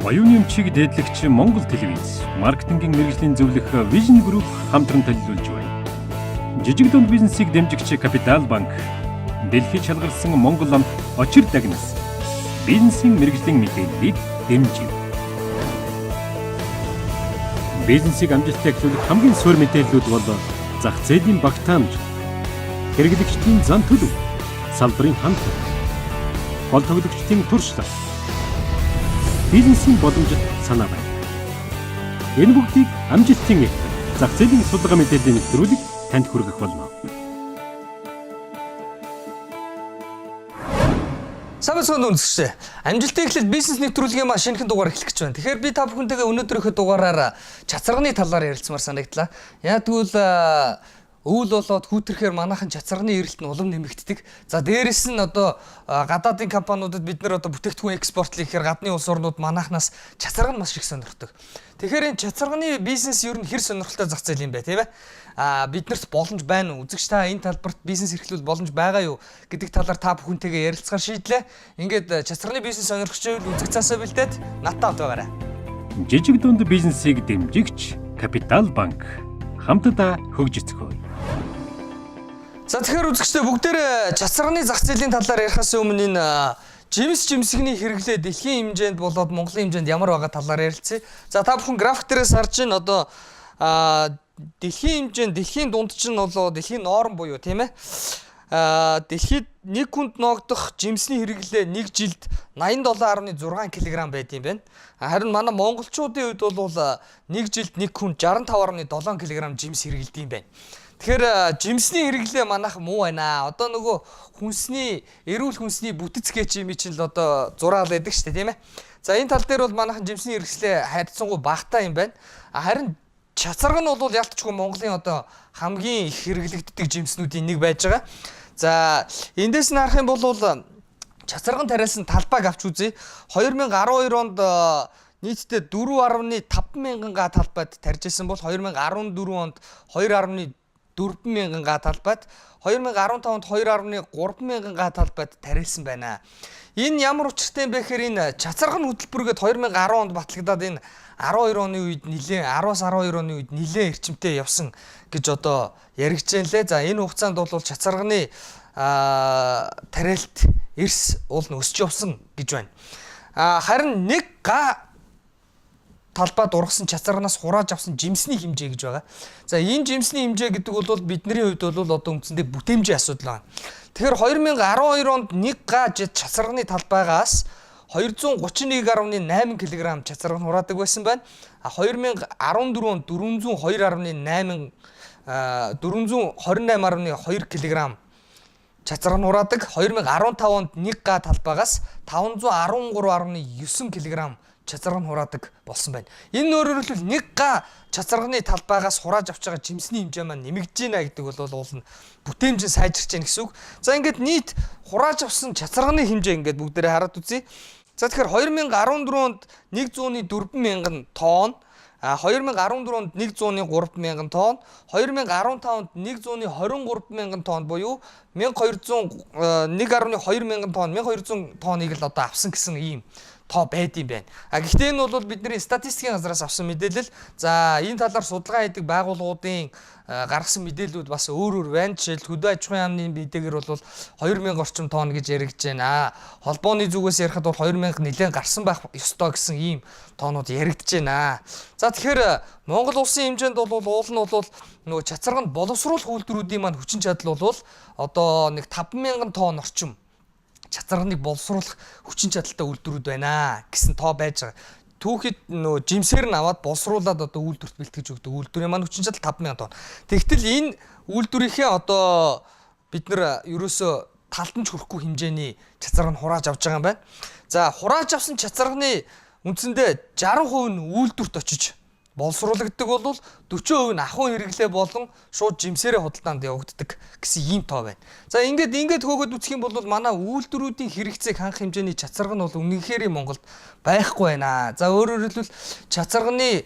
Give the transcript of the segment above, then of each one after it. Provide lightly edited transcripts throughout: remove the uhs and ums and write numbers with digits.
Оюуны эмчийг дээдлэгч Монгол телевиз, маркетингийн мэргэжлийн зөвлөх Vision Group хамтран төлөвлөж байна. Жижиг дунд бизнесийг дэмжигч Капитал банк, дэлхийд шалгарсан Монгол ам очир дагнас бизнесийн мэргэжлийн мэдээллийг дэмжив. Бизнесийг амжилттай эхлүүлэх хамгийн суурь мэдээллүүд бол зах зээлийн багтаамж, хэрэглэгчдийн зан төлөв, салбарын хандлага, гол тоглогчдын туршлага, бизнесийн боломжит санаа байна. Энэ бүгдийг амжилтын эд зах зээлийн судалгаа мэдээллийн нэвтрүүлэг танд хүргэх болно. Самбайцгааны үзэгчдээ, амжилттай эхлэл бизнес нэвтрүүлгийн маань шинэхэн дугаар эхлэх гэж байна. Тэгэхээр би та бүхэнтэйгээ өнөөдрийнхөө дугаараар чацарганы талаар ярилцмаар санагдлаа. Яг тэгвэл өвөл болоод хүүтрэхээр манайхан чацарганы эрэлт нь улам нэмэгддэг. За дээрэс нь одоо гадаадын компаниудад бид нэр одоо бүтээгдэхүүн экспортлох гэхээр гадны улс орнууд манайхнаас чацарга нь маш их сонирхдог. Тэгэхээр энэ чацарганы бизнес ер нь хэр сонирхолтой зах зээл юм бэ, тийм ээ? Биднэрт боломж байна уу? Үзэгч та энэ талбарт бизнес эрхлүүл боломж байгаа юу гэдэг талаар та бүхэнтэйгээ ярилцахаар шийдлээ. Ингээд чацарганы бизнес сонирхогч байвал үзэг цаасаа бэлдээд надтай хамтаагаарай. Жижиг дунд бизнесийг дэмжигч Капитал банк хамтдаа хөгжицгөө. За тэгэхээр үзэгчдээ бүгдээрээ чацарганы зах зээлийн талаар ярихаас өмнө энэ жимсгний хэрэглээ дэлхийн хэмжээнд болоод Монголын хэмжээнд ямар байгаа талаар ярилцъя. За та бүхэн график дээрээс харж байна одоо дэлхийн хэмжээнд дэлхийн дунд чинь бол дэлхийн норм буюу тийм ээ. Дэлхийд нэг хүнд ногдох жимсний хэрэглээ нэг жилд 87.6 кг байд юм байна. Харин манай монголчуудын хувьд бол нэг жилд нэг хүн 65.7 кг жимс хэрэглэдэг юм байна. Тэгэхээр жимсний хэрэглээ манайх муу байна. Одоо нөгөө эрүүл хүнсний бүтэц гэж юм чинь л одоо зураал байдаг шүү дээ, тийм ээ. За энэ тал дээр бол манайхан жимсний хэрэглээ харьцангуй багатай юм байна. Харин чацарга нь бол ялтчгүй Монголын одоо хамгийн их хэрэглэгддэг жимснүүдийн нэг байж байгаа. За эндээс нь харах юм бол чацарган тариалсан талбайг авч үзье. 2012 онд нийтдээ 4.5 мянган га талбайд тарьж исэн бол 2014 онд 2.4 мянган га талбайд, 2015 онд 2.3 мянган га талбайд тариалсан байна. Энэ ямар учиртай юм бэ гэхээр энэ чацарган хөтөлбөргээд 2010 онд батлагдаад энэ 12 оны үед нэлээд 10-аас 12 оны үед нэлээд эрчимтэй явсан гэж одоо яригдж байна лээ. За энэ хугацаанд бол чацарганы тариалт эрс уул нь өсч явсан гэж байна. Харин нэг га талбайд ургасан чацарганаас хурааж авсан жимсний хэмжээ гэж байгаа. За энэ жимсний хэмжээ гэдэг бол бидний хувьд бол одоо үндсэндээ бүтээмжийн асуудал байна. Тэгэхээр 2012 онд нэг га чацарганы талбайгаас 231.8 кг чацарга хураадаг байсан байна. 2014 онд 428.2 кг чацарга хураадаг. 2015 онд нэг га талбайгаас 513.9 кг чацарга хураадаг болсон байна. Энэ өөрөөр хэлбэл нэг га чацарганы талбайгаас хурааж авч байгаа жимсний хэмжээ маань нэмэгдэж байна гэдэг бол уул нь бүтээмжийн сайжирч байна гэсэн үг. За ингээд нийт хурааж авсан чацарганы хэмжээ ингээд бүгдээрээ хараад үзье. За тэгэхээр 2014 онд 104 мянган тонн, 2014 онд 103 мянган тонн, 2015 онд 123 мянган тонн буюу 1.2 мянган тонн, 1200 тонныг л одоо авсан гэсэн ийм тоо байд юм байна. Гэхдээ энэ бол бидний статистикийн газраас авсан мэдээлэл. За энэ талаар судалгаа хийдэг байгууллагуудын гаргасан мэдээллүүд бас өөр байна. Жишээл хөдөө аж ахуйн яамны мэдээгээр бол 2000 орчим тонн гэж яригдж байна. Холбооны зүгээс ярихад бол 2000 нэлээд гарсан байх ёстой гэсэн ийм тоонууд яригдж байна. За тэгэхээр Монгол улсын хэмжээнд бол уул нь бол нөгөө чацарганд боловсруулах үйлдвэрүүдийн маань хүчин чадал бол одоо нэг 5000 тонн орчим чацарганыг боловсруулах хүчин чадалтай үйлдвэрүүд байна гэсэн тоо байж байгаа. Түүхэд нөө жимсээр нь аваад боловсруулад одоо үйлдвэрт бэлтгэж өгдөг үйлдвэрийн маань хүчин чадал 5000 тонн. Тэгтэл энэ үйлдвэрийнхээ одоо бид нар ерөөсөө талтанч хүрэхгүй хэмжээний чацарганд хурааж авч байгаа юм байна. За хурааж авсан чацарганы үндсэндээ 60% нь үйлдвэрт очиж боловсруулагддаг бол 40% нь ахуй хэрэглээ болон шууд жимсээрээ худалдаанд явагддаг гэсэн ийм тоо байна. За ингээд хөөгд үзэх юм бол манай үйлдвэрүүдийн хэрэгцээг хангах хэмжээний чацарга нь бол үнэнхээр Монголд байхгүй байна. За өөрөөр хэлбэл чацарганы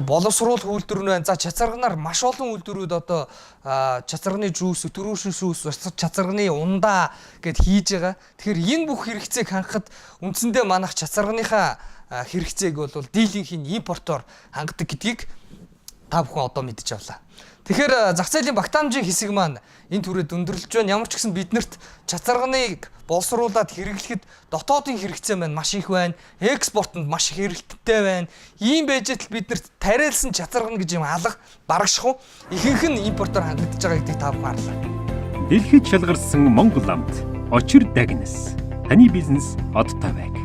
боловсруулах үйлдвэр нь байна. За чацарганаар маш олон үйлдвэрүүд одоо чацарганы жүүс, өтөрөөшин шүүс, чацарганы ундаа гэд хийж байгаа. Тэгэхээр энэ бүх хэрэгцээг хангахад үндсэндээ манайх чацарганыхаа хэрэгцээг бол дийлэнхийн импортоор хангадаг гэдгийг та бүхэн одоо мэдж авлаа. Тэгэхээр зах зээлийн багтаамжийн хэсэг маань энэ түрээд өндөрлөж байна. Ямар ч гэсэн биднэрт чацарганыг боловсруулад хэрэглэхэд дотоодын хэрэгцээ маань маш их байна. Экспортод маш их эрэлттэй байна. Ийм байж тал биднэрт тариалсан чацарган гэж юм алга барагших уу? Ихэнх нь импортоор хангагдаж байгаа гэдгийг та бүхэн харлаа. Дэлхийд шалгарсан Монгол амт очир дагнас. Таны бизнес одтой байг.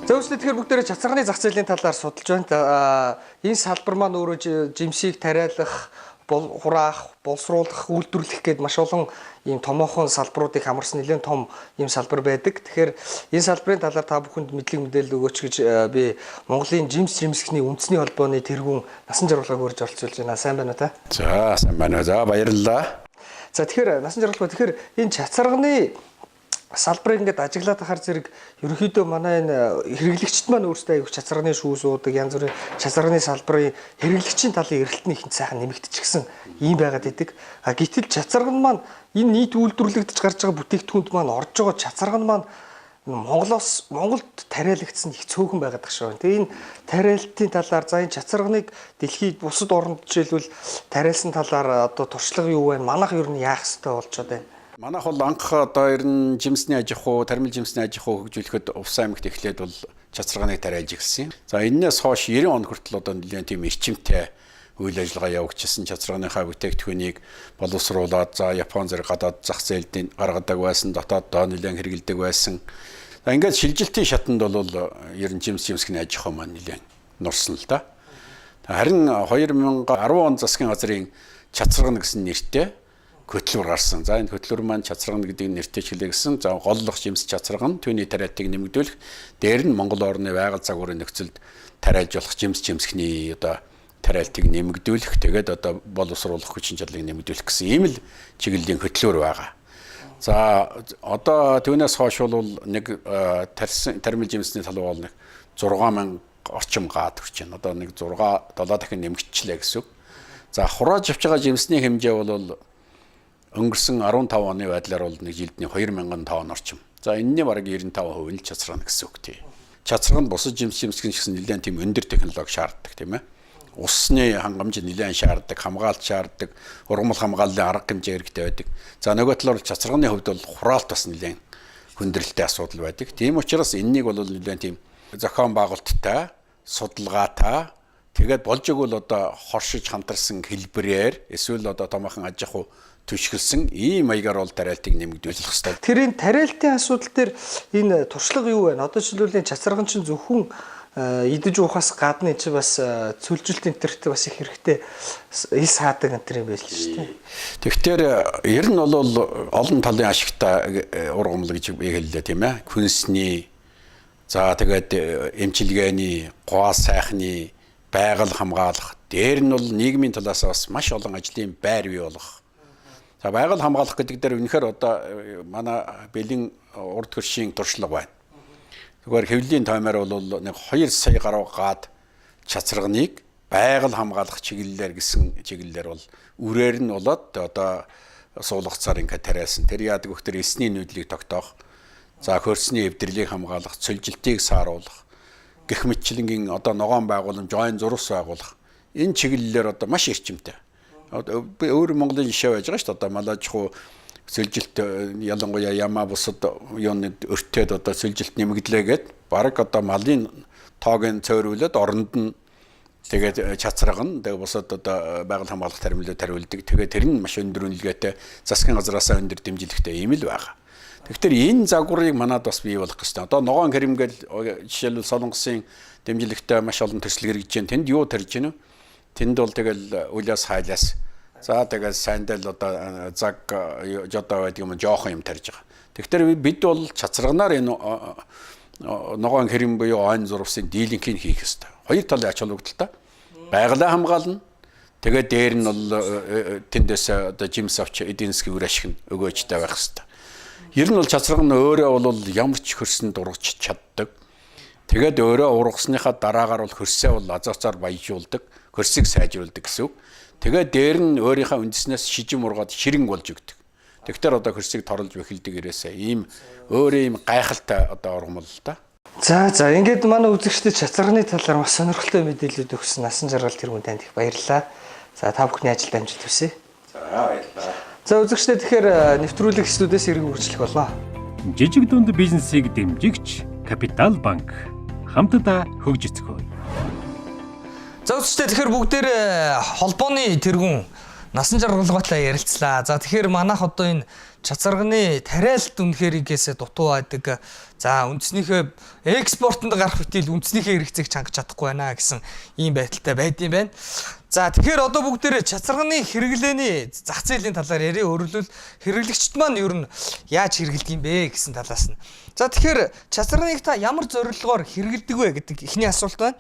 За үүслээ тэгэхээр бүгдээрээ чацарганы зах зээлийн талаар судалж байна. Энэ салбар маань өөрөө жимсийг тариалах, хураах, боловсруулах, үйлдвэрлэх гээд маш олон ийм томоохон салбаруудыг хамарсан нэлээд том ийм салбар байдаг. Тэгэхээр энэ салбарын талаар та бүхэнд мэдлэг мэдээлэл өгөөч гэж би Монголын жимс жимсгний үндэсний холбооны тэргүүн Насан Жаргалгааг урьж оролцуулж байна. Сайн байна уу та? За сайн байна. За баярлалаа. За тэгэхээр Насан Жаргалгаа тэгэхээр энэ чацарганы салбарыг ингээд ажиглаад ахаар зэрэг ерөнхийдөө манай энэ хэрэглэгчд маань өөрсдөө аяг чацарганы шүүс уудаг янз бүрийн чацарганы салбарын хэрэглэгчийн талын эрэлтний их сайхан нэмэгдчихсэн ийм байгаад идэг. Гэтэл чацарган маань энэ нийт үйлдвэрлэгдэж гарч байгаа бүтээгдэхүүнд маань орж байгаа чацарган маань Монголд тариалагдсан их цөөхөн байгаад байгаа шүү. Тэгээ энэ тариалтын талаар за энэ чацарганыг дэлхийд бусад орнд жишээлбэл тариалсан талаар одоо туршлага юу вэ? Манайх ер нь яах ёстой болчиход байна. Манайх бол анх одоо ер нь жимсний аж ахуй, тармил жимсний аж ахуй хөгжүүлэхэд Увс аймагт эхлээд бол чацарганыг тариалж ирсэн юм. За энэс хойш 90 он хүртэл одоо нэлээд тийм эрчимтэй үйл ажиллагаа явагдчихсан. Чацарганыхаа бүтээгдэхүүнийг боловсруулад за Япон зэрэг гадаад зах зээлд гаргадаг байсан, дотооддоо нэлээд хэрэгэлдэг байсан. За ингээд шилжилтийн шатанд бол ер нь жимсний аж ахуй маань нэлээд нурсан л да. Харин 2010 он засгийн газрын чацарган гэсэн нэртэй хөтлөөр гарсан. За энэ хөтлөөр маань чацарган гэдэг нэртэй чиглэсэн. За голлох жимс чацарган түүний тариалтыг нэмэгдүүлэх, дээр нь Монгол орны байгаль загварын нөхцөлд тариалж болох жимсний одоо тариалтыг нэмэгдүүлэх, тэгээд одоо боловсруулах хүчин чадлыг нэмэгдүүлэх гэсэн ийм л чиглэлийн хөтлөөр байгаа. За одоо түүнээс хойш бол нэг тармил жимсний талбай бол нэг 6000 орчим гад хүрч байна. Одоо нэг 6 7 дахин нэмэгдчихлээ гэсэн үг. За хурааж авч байгаа жимсний хэмжээ бол өнгөрсөн 15 оны байдлаар бол нэг жилдний 2000 тонн орчим. За энэний бараг 95% нь чацарган гэсэн үг тий. Чацарган бусад жимсгийн гэсэн нэлээд тийм өндөр технологи шаарддаг тийм ээ. Усны хангамж нэлээд шаарддаг, хамгаалт шаарддаг, ургамал хамгааллын арга хэмжээ хэрэгтэй байдаг. За нөгөө талаар чацарганы хувьд бол хураалт бас нэлээд хүндрэлтэй асуудал байдаг. Тийм учраас энэнийг бол нэлээд тийм зохион байгуулалттай, судалгаатай тэгээд болж игэл одоо хоршиж хамтарсан хэлбэрээр эсвэл одоо томоохон аж ахуй түшгэлсэн ийм маягаар бол тариалтыг нэмэгдүүлэх хэрэгтэй. Тэр энэ тариалтын асуудал дээр энэ туршлага юу вэ? Одоо жишээлбэл чацарган чинь зөвхөн идэж уухаас гадна чи бас цөлжилт энтертэй бас их хэрэгтэй ил саадаг энэ юм байл шүү дээ. Тэгэхээр ер нь бол олон талын ашигтай ургамал гэж хэллээ тийм ээ. Хүнсний за тэгээд эмчилгээний, гоо сайхны, байгаль хамгаалах, дээр нь бол нийгмийн талаас бас маш олон ажлын байр бий болгох. За байгаль хамгаалах гэдэг дээр үнэхээр одоо манай бэлэн урд хөршийн туршлага байна. Зүгээр хэвлэлийн таймаар бол нэг 2 сая гаруй гад чацарганыг байгаль хамгаалах чиглэлээр гэсэн чиглэлээр бол үрээр нь болоод одоо суулгацаар ингээд тариасан. Тэр яадаг вөхтөр эсний нүүдлийг тогтоох, за хөрсний эвдэрлийг хамгаалах, цөлжилтийг сааруулах, гэх мэтчлэнгийн одоо ногоон байгууламж, ойн зурвас байгуулах энэ чиглэлээр одоо маш эрчимтэй. Би өөр Монголын жишээ байж байгаа шүү дээ. Одоо малажхуу сэлжилт ялангуяа ямаа бусад юуны өртөөд одоо сэлжилт нэмэгдлээгээд баг одоо малын тоог нь цөөрүүлээд оронд нь тэгээд чацарган тэгээд бусад одоо байгаль хамгаалах таримлууд тариулдаг. Тэгээд тэр нь маш өндөр үнэлгээтэй засгийн газраас өндөр дэмжлэгтэй юм л байгаа. Тэгэхээр энэ загварыг манад бас бий болох гэсэн. Одоо ногоон хэрэмгээл жишээлбэл Солонгосын дэмжлэгтэй маш олон төсөл хэрэгжиж байна. Тэнд юу тарьж гинэ? Тэнд бол тэгэл үлээс хайлаас за тэгэл сандал одоо заг жодоо байдаг юм жоохон юм тарьж байгаа. Тэгэхээр бид бол чацарганаар энэ ногоон хэрэм буюу ойн зурвсын дийлэнхийг хийх ёстой. Хоёр талын ач холбогдолтой. Байгалаа хамгаална. Тэгээд дээр нь бол тэндээс одоо жимс авч эдийн засгийн үр ашиг нь өгөөжтэй байх ёстой. Ер нь бол чацарган өөрөө бол ямар ч хөрсөнд ургаж чаддаг. Тэгээд өөрөө ургасныхаа дараагаар бол хөрсөө бол азоцоор баяжуулдаг. Хөрсийг сайжруулдаг гэсэн үг. Тэгээд дээр нь өөрийнхөө үндэснээс шижим ургаад ширэн болж өгдөг. Тэгэхээр одоо хөрсийг торлж бэхэлдэг ирээсээ ийм өөрөө ийм гайхалтай одоо ургамал л та. За ингээд манай үзэгчдэд чацарганы талаар маш сонирхолтой мэдээлэлүүд өгсөн насан жаргал тэргүүн танд их баярлалаа. За та бүхний ажилд амжилт хүсье. За баярлалаа. За үзэгчдэд тэгэхээр нэвтрүүлэг студиэс эргэн үргэлжлэх болоо. Жижиг дунд бизнесийг дэмжигч Капитал банк хамтдаа хөгжицгөө. За үзэгчдэд тэгэхээр бүгдээрээ холбооны тэргүүн насан жаргалгаатай ярилцлаа. За тэгэхээр манайх одоо энэ чацарганы тариалт үнэхээр игээсээ дутуу байдаг. За үндснийхээ экспортонд гарах битэл үндснийхээ хэрэгцээг чангаж чадахгүй байна гэсэн ийм байдалтай байдсан байна. За тэгэхээр одоо бүгдээрээ чацарганы хэрэглээний зах зээлийн талаар ярив. Өөрөлдвөл хэрэглэгчд маань ер нь яаж хэрэглэдэг юм бэ гэсэн талаас нь. За тэгэхээр чацарганыг та ямар зорилгоор хэрэглэдэг вэ гэдэг эхний асуулт байна.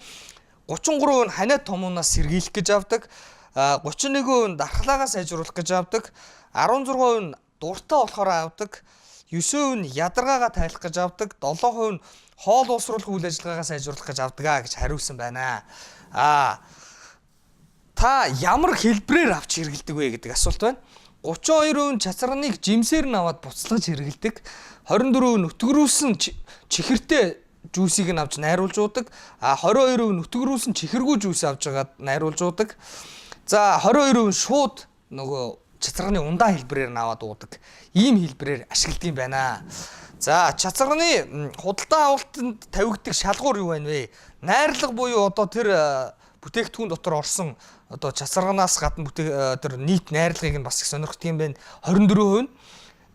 33% нь ханиад томоноос сэргийлэх гэж авдаг. 31% нь дархлаагаа сайжруулах гэж авдаг. 16% нь дуртай болохоор авдаг. 9% нь ядаргаагаа тайлах гэж авдаг. 7% нь хоол уусруулах үйл ажиллагаагаа сайжруулах гэж авдаг гэж хариулсан байна. Та ямар хэлбэрээр авч хэрэглэдэг вэ гэдэг асуулт байна. 32% нь чацарганыг жимсээр нь аваад буцалгаж хэрэглэдэг. 24% нь өтгөрүүлсэн чихэртэй жүүсийг нь авч найруулж уудаг. 22% нь өтгөрүүлсэн чихэргүй жүүс авч агаад найруулж уудаг. За 22% нь шууд нөгөө чацарганы ундаа хэлбэрээр нь аваад уудаг. Ийм хэлбэрээр ашигладаг юм байна. За чацарганы худалдаа авалтанд тавигддаг шалгуур юу байна вэ? Найрлага буюу одоо тэр бүтээгдэхүүн дотор орсон одоо чацарганаас гадна тэр нийт найрлагыг нь бас их сонирхдаг юм байна. 24%.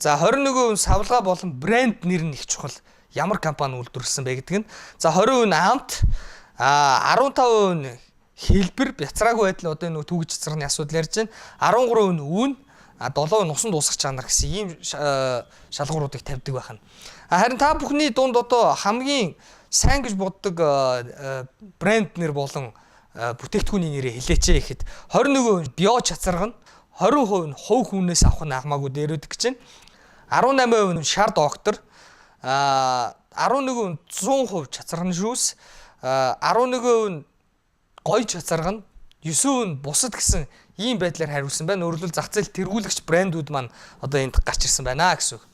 За 21% нь савлгаа болон брэнд нэр нь их чухал. Ямар компани үйлдвэрлэсэн бэ гэдэг нь. За 20% нь амт, 15% нь хэлбэр, бяцраагүй байдал одоо энэ түүх чацарганы асуудал ярьж байна. 13% нь үн, 7% нь усан дуусах чанар гэсэн ийм шалгууруудыг тавьдаг байх нь. Харин та бүхний дунд одоо хамгийн сайн гэж боддог брэнд нэр болон бүтээгдэхүүний нэрээ хэлээч гэхэд 21% нь био чацарган, 20% нь хувь хүнээс авах нь хамаагүй дээрөөд гэж байна. 18% нь шар доктор, 11% нь 100% чацарганы шүүс, 11% нь гоё чацарган, 9% нь бусад гэсэн ийм байдлаар хариулсан байна. Өөрөлдвөл зах зээл тэргүүлэгч брэндүүд маань одоо энд гарч ирсэн байна гэсэн үг.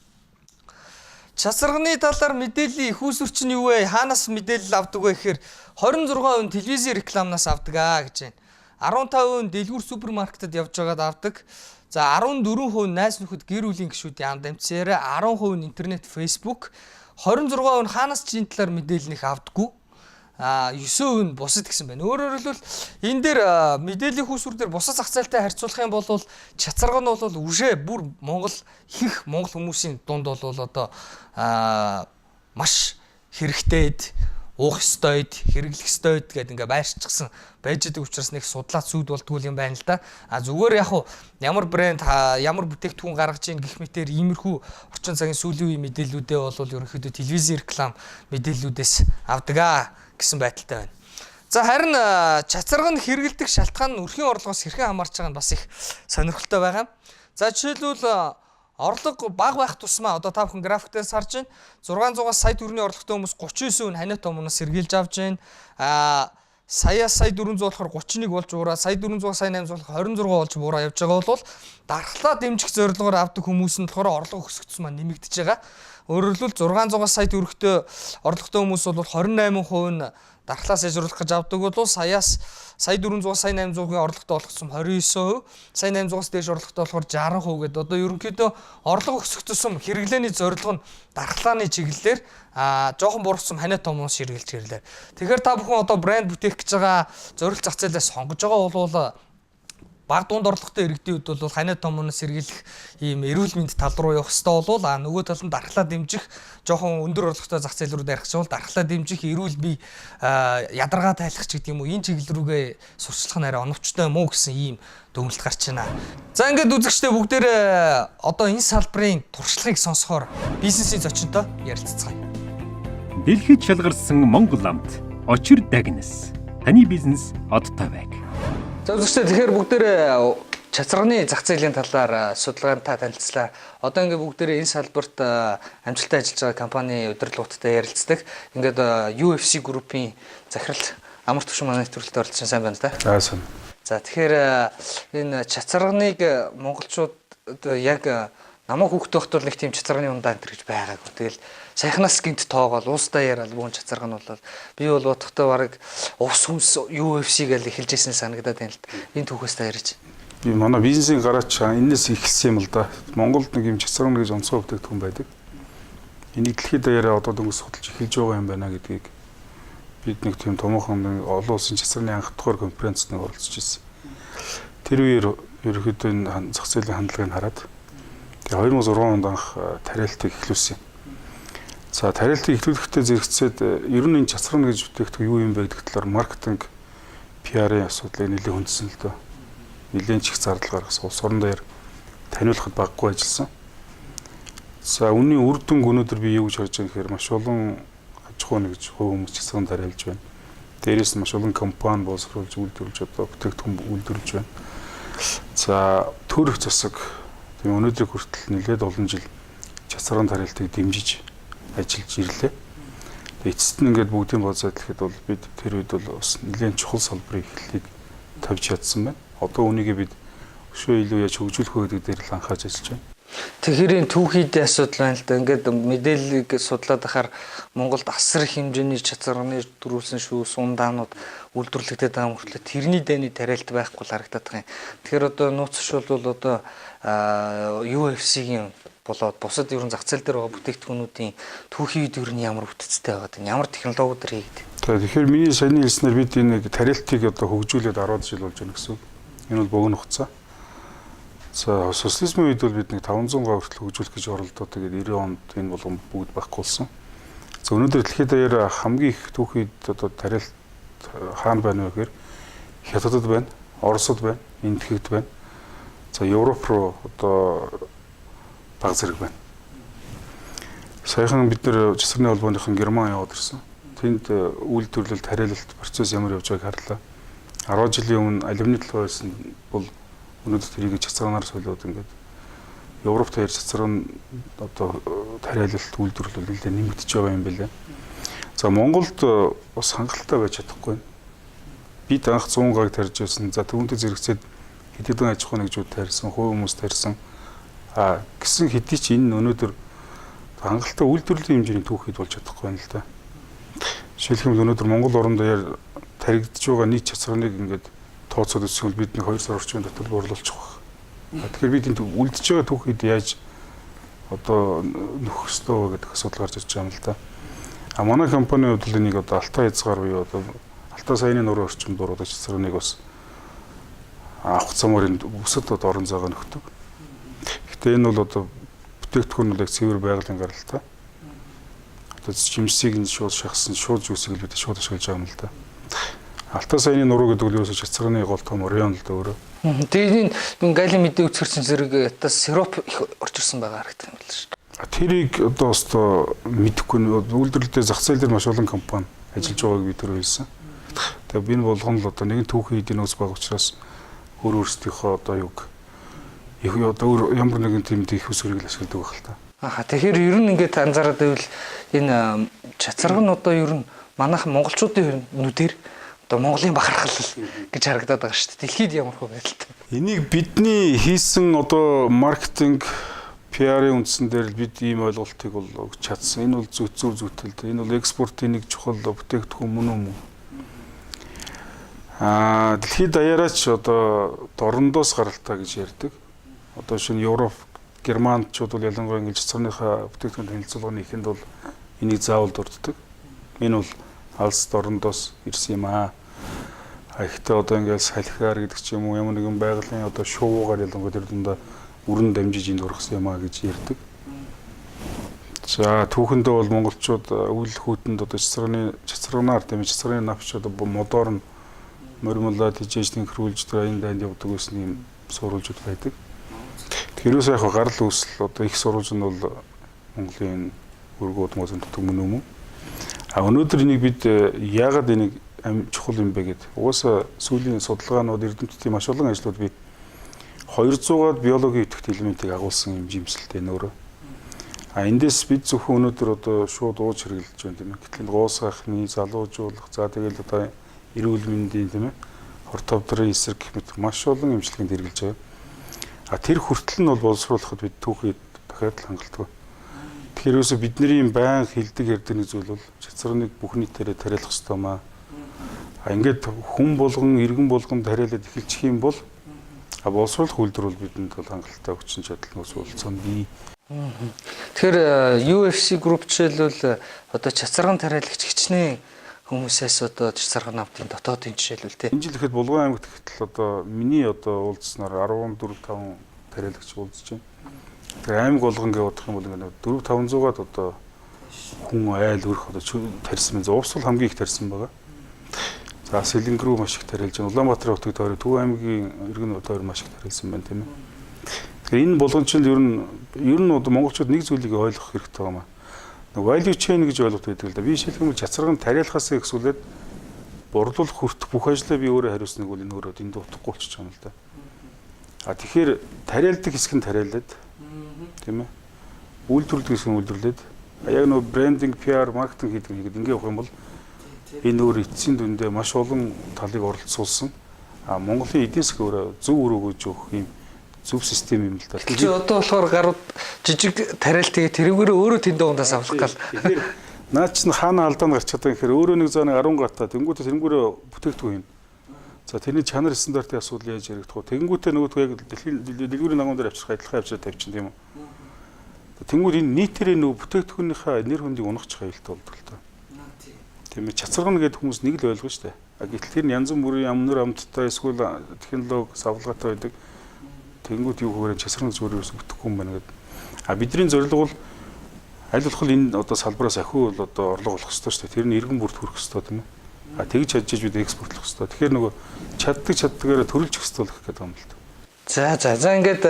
Чацарганы талаар мэдээллийн их усүрч нь юу вэ? Хаанаас мэдээлэл авдаг вэ гэхээр 26% нь телевизийн рекламнаас авдаг гэж байна. 15% нь дэлгүүр супермаркетад явж байгаад авдаг. За 14% найз нөхөд гэр бүлийн гишүүдийн амд амцаараа, 10% нь интернет, фейсбુક, 26% нь хаанаас ч энэ талаар мэдээлэл нэх авдаггүй. 9% нь бусад гэсэн байна. Өөрөөр хэлбэл энэ дээр мэдээллийн хүүсвэр дээр бусад зах зээлтэй харьцуулах юм бол чацарга нь бол үшээ бүр Монгол ихэнх монгол хүмүүсийн дунд бол одоо маш хэрэгтэйд, уух ёстойд, хэрэглэх ёстойд гэдэг ингээ байршчихсан байж байгаа учраас нэг судлаад сүйд болдгоо юм байна л да. Зүгээр яг ямар брэнд ямар бүтээгдэхүүн гаргаж ийн гэх мэтээр иймэрхүү орчин цагийн сүүлийн үеийн мэдээллүүдээ бол ерөнхийдөө телевизийн реклам мэдээллүүдээс авдаг гэсэн байдалтай байна. За харин чацарга нь хэрэгэлдэг шалтгаан нь өрхийн орлогоос хэрхэн хамаарч байгаа нь бас их сонирхолтой байгаа. За жишээлбэл орлого бага байх тусмаа одоо та бүхэн графиктээс харж байна. 600-аас сая төгрөгийн орлоготой хүмүүс 39% нь ханиад томноос сэргийлж авч байна. Саяас сая 400 болохоор 31 болж буураа, сая 400-аас сая 800 болохоор 26 болж буураа явж байгаа бол дархлаа дэмжих зорилгоор авдаг хүмүүс нь болохоор орлого өсгөх маань нэмэгдэж байгаа. Өөрөөр хэлбэл 600-аас сая төгрөгтэй орлоготой хүмүүс бол 28% нь дархлаа сайжруулах гэж авдаг бол саяас сая 400-аас сая 800-гийн орлоготой болгосон 29%, сая 800-аас дээш орлоготой болохоор 60% гэдэг. Одоо ерөнхийдөө орлого өсгөх тусам хэрэглээний зорилго нь дархлааны чиглэлээр жоохон буурсан ханиад томноос ширгэлж ирлээ. Тэгэхээр та бүхэн одоо брэнд бүтээх гэж байгаа зорилт зах зээлээ сонгож байгаа бол баг дунд орлоготой иргэдийн үед бол ханиад томноос сэргийлэх ийм эрүүл мэнд тал руу явах хэрэгтэй бол нөгөө тал нь дархлаа дэмжих жоохон өндөр орлоготой зах зээл рүү дарахч бол дархлаа дэмжих эрүүл бие ядаргаа тайлах ч гэдэг юм уу энэ чиглэл рүүгээ сурчлах нь арай оновчтой юм уу гэсэн ийм дүгнэлт гарч байна. За ингээд үзэгчдээ бүгдээрээ одоо энэ салбарын туршлагыг сонсохоор бизнесийн зочинтой ярилццгаая. Дэлхийд шалгарсан Монгол амт очир дагнас. Таны бизнес одтой байг. За үзэгчдээ тэгэхээр бүгдээрээ чацарганы зах зээлийн талаар судалгаантай танилцлаа. Одоо ингээд бүгдээрээ энэ салбарт амжилттай ажиллаж байгаа компани удирдлагуудтай ярилцдаг. Ингээд UFC группийн захирал амар төвшин манай нэвтрүүлэлтэд оролцсон сайн байна да. За сайн. За тэгэхээр энэ чацарганыг монголчууд яг намайг хүүхдтэй хот бол нэг тийм чацарганы ундаа энэ гэж байгаагүй. Тэгэл саяхнаас гинт тоогоол уус даяараа бүүн чацарга нь бол би бол бодохдоо бараг ус хүмс UFC гэж эхэлж ирсэн санагдаад байна л да. Энэ түүхээс та ярьж. Би манай бизнесийн гараач энэс эхэлсэн юм л да. Монголд нэг юм чацарга гэж онцгой бүтээгдэхүүн байдаг. Энийг дэлхийд даяараа одоо дөнгөс судалж эхэлж байгаа юм байна гэдгийг бид нэг тийм томоохон олон улсын чацарганы анх дахь конференцд нэг оролцож ирсэн. Тэр үеэр ерөөхдөө энэ зах зээлийн хандлагыг хараад тэгээ 2006 онд анх тариалтыг эхлүүлсэн. За тариалтыг эхлүүлэхдээ зэрэгцээд ер нь энэ чацарга гэж бүтээгдэхүүн юу юм бэ гэдэг талаар маркетинг, PR-ийн асуудлыг нэлээд хүндсэн л дөө. Нэлээд ч их зардал гаргасан. Улс орон дээр таниулахад баггүй ажилласан. За үнийн үр дүнг өнөөдөр би юу гэж харж байгаа гэхээр маш олон аж ахуй нэгж хувь хүмүүс чацарганд тариалж байна. Дээрээс нь маш олон компани боловсруулж үйлдвэрлэж одоо бүтээгдэхүүн үйлдвэрлэж байна. За төрөх засаг тийм өнөөдрийг хүртэл нэлээд олон жил чацарганд тариалтыг дэмжиж ажиллаж ирлээ. Тэгээ эцэст нь ингээд бүгдийн бод зайдлахад бол бид тэр үед бол бас нэлээд чухал салбарын эхлэлийг тавьж чадсан байна. Одоо үнийгээ бид өшөө илүү яаж хөгжүүлэх вэ гэдэг дээр л анхаарч ажиллаж байна. Тэгэхээр энэ түүхийдээ асуудал байна л да. Ингээд мэдээллийг судлаад ахаар Монголд асар хэмжээний чацарганы дөрвөлсөн шүү, сундаанууд үйлдвэрлэгдээд байгаа мөртлөө тэрний дэний тариалт байхгүй л харагдаад байгаа юм. Тэгэхээр одоо нууцш бол одоо UFC-ийн болоод бусад ерөн зах зээл дээр байгаа бүтээгдэхүүнүүдийн түүхий үед ер нь ямар бүтцтэй байгаад байна? Ямар технологиудаар хийгдэ? Тэгэхээр миний саяны хэлснээр бид энэ тариалтыг одоо хөгжүүлээд 10 жил болж байна гэсэн үг. Энэ бол богино хугацаа. За социализмын үед бол бид нэг 500 га хүртэл хөгжүүлэх гэж оролдоод тэгээд 90 онд энэ болгон бүгд байхгүй болсон. За өнөөдөр дэлхийд даяар хамгийн их түүхийд одоо тариалт хаана байна вэ гэхээр Хятадд байна, Оросд байна, Индхэд байна. За Европ руу одоо баг зэрэг байна. Саяхан бид нэр чацарганы холбооныхон Герман яваад ирсэн. Тэнд үйлдвэрлэл тариалалт процесс ямар явж байгааг харлаа. 10 жилийн өмнө алюминий толгой байсан бол өнөөдөр тэрийг чацарганаар солиод ингээд Европт хоёр чацарган одоо тариалалт үйлдвэрлэл нэлээд нэмэгдэж байгаа юм билээ. За Монголд бас хангалттай байж чадахгүй байна. Бид анх 100 гааг тарьж байсан. За түүнтэй зэрэгцээд хэдэн аж ахуй нэгжүүд тарьсан, хувь хүмүүс тарьсан. Гэсэн хэдий ч энэ өнөөдөр хангалттай үйлдвэрлэлийн хэмжээний түүхийд болж чадахгүй байна л да. Жишээлбэл өнөөдөр Монгол орон даяар таригдж байгаа нийт чацарганыг ингээд тооцоод үзвэл бид нэг 2 сар орчим дотор борлуулчих واخ. Тэгэхээр бид энэ үлдэж байгаа түүхийд яаж одоо нөхөх ёстой вэ гэдэг асуудал гарч ирж байгаа юм л да. Манай компанийн хувьд энийг одоо Алтай хязгаар буюу одоо Алтай саяны нуруу орчимд ороод чацарганыг бас авах замаар энэ бүсэд одоо орон зайгаа нөхдөг. Гэхдээ энэ бол одоо бүтээгдэхүүн нь яг цэвэр байгалийн гаралтай. Одоо жимсийг нь шууд шахсан, шууд жүсийг л бид шууд ашиглаж байгаа юм л да. Алтай саяны нуруу гэдэг нь ерөөсө чацарганы гол том район л да өөрөө. Тэгээд энэ галын мэдээ үцгэрсэн зэрэг ятас сироп их орж ирсэн байгаа харагдах юм байна шүү. Тэрийг одоо мэдэхгүй үйлдвэрлэлтэй зах зээл дээр маш олон компани ажиллаж байгааг би тэр хэлсэн. Тэгээд би энэ болгоно л одоо нэгэн түүхийн эдийн нөөц баг учраас өөрсдийнхөө одоо юг одоо ямар нэгэн тийм их усрыг л ашигладаг байх л та. Тэгэхээр ер нь ингээд анзаараад байвал энэ чацарга нь одоо ер нь манайх монголчуудын нүдээр одоо Монголын бахархал гэж харагдаад байгаа шүү дээ. Дэлхийд ямар хөө байдалтай. Энийг бидний хийсэн одоо маркетинг PR-ийн үндсэн дээр бид ийм ойлголтыг бол өгч чадсан. Энэ бол зөв зүйтэл. Энэ бол экспортын нэг чухал бүтээгдэхүүн мөн үү? Дэлхийд даяараач одоо дорндоос гаралтай гэж ярьдаг. Одоо шинэ Европ, Германчууд бол ялангуяа ингээд цэцэрнийхээ бүтээгдэхүүн танилцуулгын ихэнд бол энийг заавал дурддаг. Энэ бол алс дорндоос ирсэн юм аа. Ихтэй одоо ингээд салхиар гэдэг ч юм уу ямар нэгэн байгалийн одоо шуугаар ялангуяа тэр дундаа өрн дамжиж энд ургасан юм аа гэж ярьдаг. За түүхэндээ бол монголчууд үйл хүүтэнд одоо чацарганаар тийм чацарганы навч одоо модорн мөрмөлөд хижээж тэнхрүүлж тэр энэ дайнд явдаг гэсэн юм сурвалжууд байдаг. Тэрээс яг гарал үүсэл одоо их сурвалж нь бол Монголын өргөд мозон төтөг мөн юм. Өнөөдөр энийг бид яагаад энийг чухал юм бэ гэдэг. Угаасаа сүүлийн судалгаанууд эрдэмтдийн маш олон ажлууд би 200-аад биологийн идэвхтэй элементийг агуулсан юм жимсэлтэй нөөрэ. Эндээс бид зөвхөн өнөөдөр одоо шууд ууж хэрэглэж байна тийм ээ. Гэтэл гоос гахны залуужуулах за тэгэл одоо эрүүл мэндийн тийм ээ хортовдрын эсрэг гэх мэт маш олон эмчилгээнд хэрэглэж байгаа. Тэр хүртэл нь бол боловсруулахад бид түүхийд дахиад л хангалттай. Тэгэхээр ерөөсө бидний баян хилдэг ярддаг нэг зүйл бол чацарганыг бүх нийтээрээ тариалах хэрэгтэй маа. Ингээд хүн болгон, иргэн болгон тариалаад эхэлчих юм бол боловсруулах үйлдвэр бол бидэнд бол хангалттай хүчин чадал нөөц болцсон бий. Тэгэхээр UFC Group жишээлбэл одоо чацарган тариалагч хичнээн хүмүүсээс одоо чацарган авдгийн дотоодын жишээлбэл тий. Энэ жил ихэд Булган аймагт гэтэл одоо миний одоо уулзснаар 14-5 тариалагч уулзж байна. Тэгэхээр аймаг болгон гэж бодох юм бол ингээд 4-500-аад одоо хүн айл өрх одоо тарьсан байна. Уус бол хамгийн их тарьсан байгаа. За Сэлэнг рүү маш их тариалж байна. Улаанбаатар хотод тойрог Төв аймгийн иргэн тойрог маш их тариалсан байна тийм ээ. Тэгэхээр энэ болгончинд ер нь одоо монголчууд нэг зүйлийг ойлгох хэрэгтэй байна. Value chain гэж ойлгоод байдаг л да. Би жишээлх юм бол чацарган тариалахаас ихсүүлээд борлуулах хүртэх бүх ажлаа би өөрөө хариуцнаг бол энэ өөрөө энд утгагүй болчих юм л да. Тэгэхээр тариалдаг хэсэг нь тариалаад тийм ээ. Үйлдвэрлэдэг хэсэг нь үйлдвэрлээд яг нөө брендинг, PR, маркетинг хийдэг ингээд явах юм бол энэ өөр эцсийн дүндээ маш олон талыг оролцуулсан. Монголын эдийн засаг өөрөө зөв өрөөгөөж өгөх юм зөв систем юм л да. Чи одоо болохоор гарууд жижиг тариалтыг тэрүүгээр өөрөө тэнд дундаас авах гал. Тэгэхээр наад чинь хаана алдаанд гарч чадаа гэхээр өөрөө нэг зооныг 10 гартаа тэнгуүтээ тэрнгүүрээ бүтээгдэхүүн юм. За тэрний чанар стандартын асуудал яаж яригдах вэ? Тэнгуүтээ нөгөөдгөө яг дэлхийн дэлгүүрийн нагуун дээр авчрах адилхан авчраад тавьчихсан тийм үү? Тэнгүүд энэ нийтээрээ нөгөө бүтээгдэхүүнийхээ нэр хүндийг унахчих аюултай болдог л доо. Тийм ээ чацаргана гэдэг хүмүүс нэг л ойлгоо шүү дээ. Гэтэл тэр нь янз бүрийн амнөр амттай эсвэл технологи савлгаатай байдаг. Тэнгүүд юу гэхээр часрын зүгээр юус бүтэхгүй юм байна гэдэг. Бидний зорилго бол аль болох энэ одоо салбараас ахиу бол одоо орлого олох хэрэгтэй шүү дээ. Тэр нь иргэн бүрт хүрэх хэрэгтэй тийм ээ. Тэгж чадчих бид экспортлох хэрэгтэй. Тэгэхээр нөгөө чаддгаараа төрүүлж өгөх хэрэгтэй болох гэдэг юм л дээ. За ингээд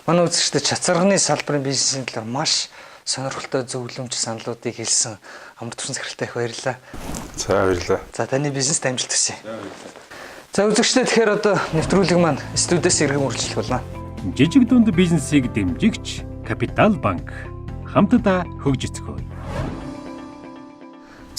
манай үзэгчдэд чацарганы салбарын бизнесийн талаар маш сонирхолтой зөвлөмж саналуудыг хэлсэн амар төрсөн захиралтай их баярлалаа. За баярлалаа. За таны бизнест амжилт хүсье. За үзэгчдээ тэгэхээр одоо нэвтрүүлэг маань студиэс иргэн үргэлжлэх болно. Жижиг дунд бизнесийг дэмжигч Капитал банк хамтдаа хөгжицгөөе.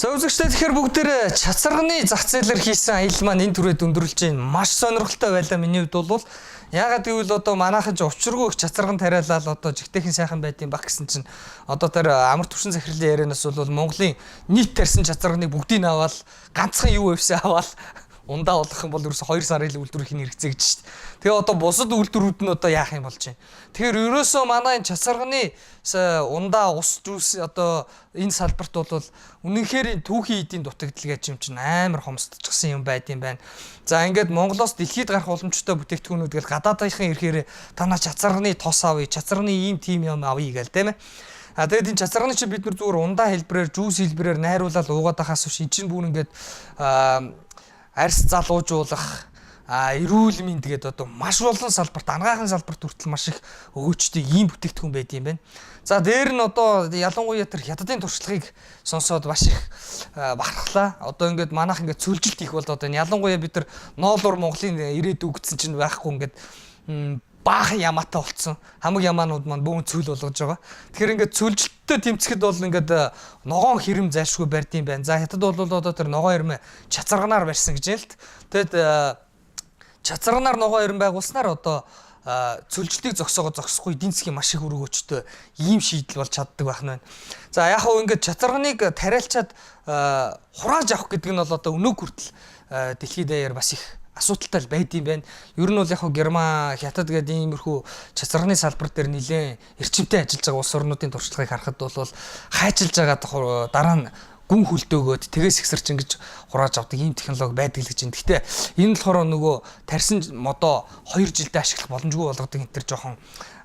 За үзэгчдээ тэгэхээр бүгдээрээ чацарганы зах зээлээр хийсэн аялал маань энэ түрээд өндөрлж байна. Маш сонирхолтой байлаа миний хувьд бол яагаад гэвэл одоо манайхан ч учиргүй их чацарган тариалал одоо жигтэйхэн сайхан байдсан баг гэсэн чинь одоо тэр амар түвшин захирлын ярианаас бол Монголын нийт тарьсан чацарганыг бүгдийг аваад ганцхан юу байвсаа аваад ундаа болох юм бол ерөөсө 2 сарын үйлдвэрийг хэрэгцээ гэж шүү дээ. Тэгээ одоо бусад үйлдвэрүүд нь одоо яах юм болж байна. Тэгэхээр ерөөсөө манай энэ чацарганы ундаа ус жүүс одоо энэ салбарт бол үнэнхээр түүхийн эдийн дутагдал гэж юм чинь амар хомсдчихсан юм байд юм байна. За ингээд Монголоос дэлхийд гарах уламжтай бүтээгдэхүүнүүд гэл гадаадынхын ирэхээр танаа чацарганы тос авъя, чацарганы ийм тим юм авъя гээл тийм ээ. Тэгээд энэ чацарганы чи бид нар зүгээр ундаа хэлбэрээр, жүүс хэлбэрээр найруулаад уугаад байхаас биш энэ чинь бүр ингээд арьс залуужуулах эрүүл мэнд тэгээд одоо маш олон салбарт анагаахын салбарт хүртэл маш их өгөөчтэй ийм бүтээгдэхүүн байд юм байна. За дээр нь одоо ялангуяа тэр хятадын туршлагыг сонсоод маш их бахархлаа. Одоо ингээд манайх ингээд цөлжилт их болоод байна. Ялангуяа бид нар ноолуур Монголын ирээд үгдсэн чинь байхгүй ингээд баахан ямаатай болцсон. Хамаг ямаанууд маань бүүн цөл болгож байгаа. Тэгэхээр ингээд цөлжилттэй тэмцэхэд бол ингээд ногоон хэрэм зайлшгүй барьд юм байна. За хятад бол одоо тэр ногоон хэрэм чацарганаар барьсан гэж юм л. Тэгэд чацарганаар ногоон хэрэм байгуулснаар одоо цөлжилтийг зогсохгүй эдийн засгийн маш их өргөөчтэй ийм шийдэл болж чаддаг байх нь байна. За яг хөө ингээд чацарганыг тариалчаад хурааж авах гэдэг нь бол одоо өнөө хүртэл дэлхийд даяар бас их асуудалтай байд юм байна. Ер нь бол яг Герман, Хятад гэдэг иймэрхүү чацарганы салбар дээр нэлээд эрчимтэй ажиллаж байгаа улс орнуудын туршлагыг харахад бол хайчилж байгаа дараа нь гүн хөлдөөгөөд тэгээс ихсэрч ингэж хурааж авдаг ийм технологи байдаг л гэж байна. Гэхдээ энэ болохоор нөгөө тарьсан модоо 2 жилдээ ашиглах боломжгүй болгодог энэ төр жоохон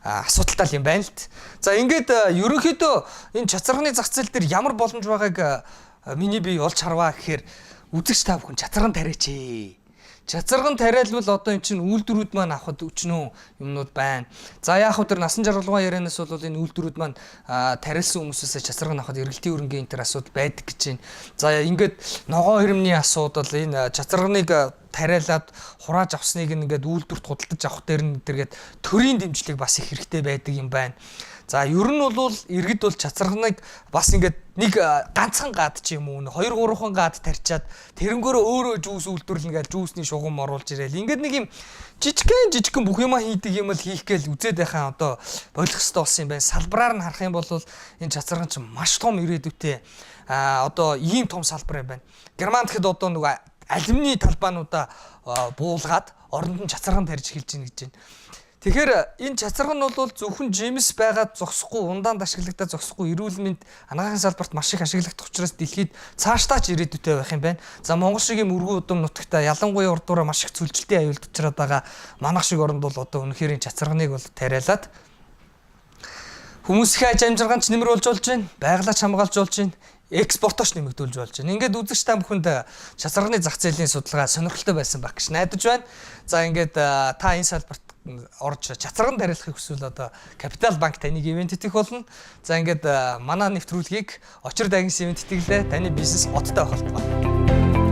асуудалтай юм байна л. За ингээд ерөнхийдөө энэ чацарганы зах зээл дээр ямар боломж байгааг миний бие олж харваа гэхээр үзэгч та бүхэн чацарган тариач ээ. Чацарган тариалвал одоо эн чинь үйлдвэрүүд маань авахд өчнөө юмнууд байна. За яг хөө тэр насан жаргалгын ярианаас бол энэ үйлдвэрүүд маань тариалсан хүмүүсээс чацарган авахд эргэлтийн өрнгийн энэ төр асуудал байдаг гэж байна. За ингээд ногоон хэрэмний асуудал энэ чацарганыг тариалаад хурааж авсныг ингээд үйлдвэрт худалдаж авах дээр нь тэргээд төрийн дэмжлэг бас их хэрэгтэй байдаг юм байна. За ер нь бол иргэд бол чацарганыг бас ингээд нэг ганцхан гад ч юм уу 2 3хан гад тарьчаад тэрнгөөрөө өөрөө жүүс үйлдвэрлэнэ гэж жүүсний шугам оруулж ирээл ингээд нэг юм жижигхэн бүх юма хийдэг юм л хийх гээл үзээд байхаа одоо болох хэрэгтэй болсон юм байна. Салбараар нь харах юм бол энэ чацарган чинь маш том ирээдүйтэй одоо ийм том салбар юм байна. Германд гэхэд одоо нөгөө алюминий талбаануудаа буулгаад оронд нь чацарган тарьж эхэлж гин гэж байна. Тэгэхээр энэ чацарган нь бол зөвхөн жимс байгаад зогсохгүй, ундаанд ашиглагдаад зогсохгүй, эрүүл мэнд анагаахын салбарт маш их ашиглагдах учраас дэлхийд цаашдаа ч ирээдүйтэй байх юм байна. За Монгол шиг юм өргөн удам нутагта ялангуяа урдуура маш их цөлжилтийн аюулд учраад байгаа манайх шиг оронд бол одоо үнэхээр энэ чацарганыг бол тариалаад хүмүүсийн аж амжиргаанч нэмэр болж байна, байгалаач хамгаалж болж байна, экспортооч нэмэгдүүлж болж байна. Ингээд үзэгч та бүхэнд чацарганы зах зээлийн судалгаа сонирхолтой байсан байх гэж найдаж байна. За ингээд та энэ салбарт орж чацарган тариалахыг хүсвэл одоо Капитал банк таныг ивент итгэх болно. За ингээд манай нэвтрүүлгийг очир дагнс ивент итгэлээ таны бизнес оттой байх болтугай.